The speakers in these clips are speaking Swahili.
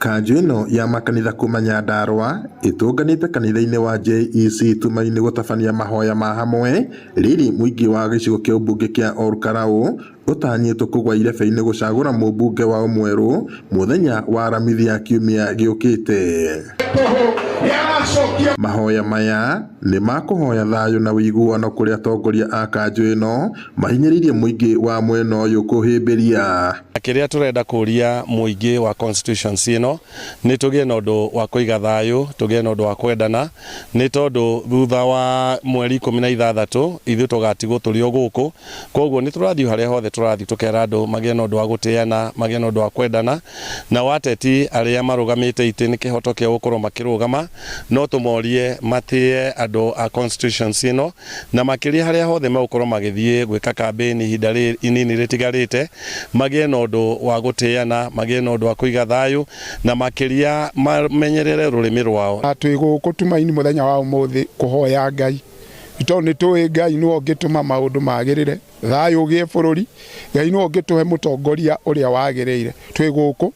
Kanjũ ĩno ya makanitha kuma Nyandarua ĩtũnganĩte kanitha-inĩ wa JEC Tumaini gũtabania mahoya ma hamwe rĩrĩ mũingĩ wa gĩcigo kĩa ũmbunge kĩa Olkalau ũtanyĩtwo kũgwa irebebe-inĩ gũcagũra mũmbunge wao mwerũ mũthenya wa Aramithi kiumia gĩũkĩte. Mahoya maya nĩ makũhoya thayũ na ũiguano kũrĩ atongoria a kanjũ ĩno mahinyĩrĩirie mũingĩ wa mwena ũyũ kũhĩmbĩria. Kĩrĩa tũrenda kũria mũingĩ wa constituency ĩno nĩ tũgĩe na ũndũ wa kũiga thayũ, tũgĩe na ũndũ wa kwendana, nĩ tondũ thutha wa mweri 16 ithuĩ tũgatigwo tũrĩ o gũkũ. Koguo nĩ tũrathiĩ harĩa hothe tũrathiĩ tũkera andũ magĩe na ũndũ wa gũtĩana, magĩe na ũndũ wa kwendana, na wateti arĩa marũgamĩte itĩ nĩ kĩhoto kĩa gũkorwo makĩrũgama, no tũmorie matĩe andũ a constituency ĩno, na makĩria harĩa hothe megũkorwo magĩthiĩ gwĩka kambĩni ihinda inini rĩtigarĩte, magĩe na ũndũ wa gũtĩana, magĩe na ũndũ wa kũiga thayũ, na makĩria mamenyerere rũrĩmĩ rwao. Twĩ gũkũ Tumaini mũthenya wa ũmũthĩ kũhoya Ngai, tondũ nĩ tũĩ Ngai nĩwe ũngĩtũma maũndũ magĩrĩre, thayũ ũgĩe bũrũri, Ngai nĩwe ũngĩtũhe mũtongoria ũrĩa wagĩrĩire. Twĩ gũkũ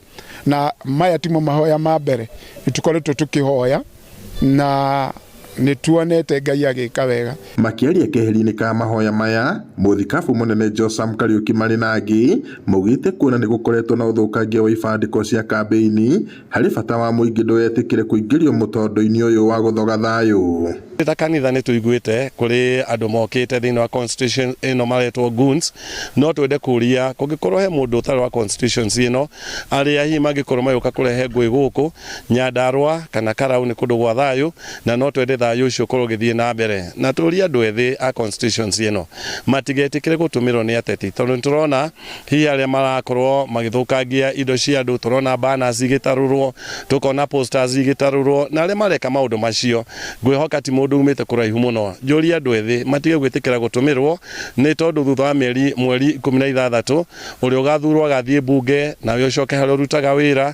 na maya timo mahoya ma mbere nĩtũkoretwo tũkĩhoya na nĩtuonete Ngai agĩka wega. Makĩaria keheri-inĩ ka mahoya maya, mũthikabu mũnene Josam Kariuki marĩ na angĩ maugĩte kuona nĩ gũkoretwo na ũthũkangia wa ibandĩko cia kambĩini harĩ bata wa mũingĩ ndũgetĩkĩre kũingĩrio mũtondo-inĩ ũyũ wa gũthoga thayũ. Ta kanitha nĩ tũiguĩte kũrĩ andũ mokĩte thĩinĩ wa constitution ĩno maretwo goons, no twende kũria kũngĩkorwo he mũndũ ũtarĩ wa constituency ĩno arĩa hihi mangĩkorwo magĩũka kũrehe ngũĩ gũkũ Nyandarua kana Karau nĩ kũndũ gwa thayũ, na no twende thayũ ũcio ũkorwo ũgĩthiĩ na mbere, na tũria andũ ethĩ a constituency ĩno matigetĩkĩre gũtũmĩrwo nĩ ateti, tondũ nĩtũrona hihi arĩa marakorwo magĩthũkangia indo cia andũ, tũrona banners igĩtarũrwo, tũkona posters igĩtarũrwo, na arĩa mareka maũndũ macio ngwĩhoka ti mũndũ umĩte kũraihu mũno. Njũria andũ ethĩ matige gwĩtĩkĩra gũtũmĩrwo, nĩ tondũ thutha wa mweri 16 ũrĩa ũgathurwo agathiĩ mbunge na ũrĩa ũcoke harĩa ũrutaga wĩra.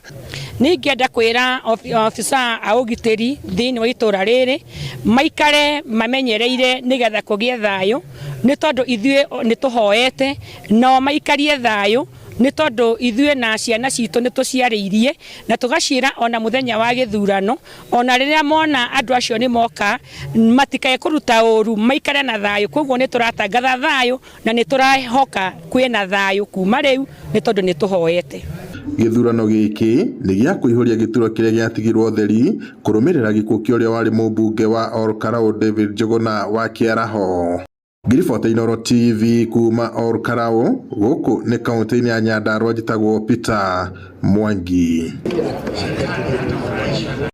Ningĩenda kwĩra ofisa a ũgitĩri thĩinĩ wa itũra rĩrĩ maikare mamenyereire nĩgetha kũgĩe thayũ, nĩ tondũ ithuĩ nĩ tũhoete no maikarie thayũ, nĩ tondũ ithuĩ na ciana citũ nĩ tũciarĩirie na tũgaciĩra ona mũthenya wa gĩthurano, ona rĩrĩa mona andũ acio nĩ moka matikae kũruta ũru, maikare na thayũ. Koguo nĩ tũratangatha thayũ na nĩ tũrahoka kwĩna thayũ kuma rĩu, nĩ tondũ nĩ tũhoete. Gĩthurano gĩkĩ nĩ gĩa kũihũria gĩturwa kĩrĩa gĩatigirwo theri kũrũmĩrĩra gĩkuũ kĩa ũrĩa warĩ mũmbunge wa Olkalau David Njuguna wa Kĩaraho. Ngiriboti Inooro TV kuma Olkalau, gũkũ nĩ kaũntĩ-inĩ ya Nyandarua, njĩtagwo Peter Mwangi.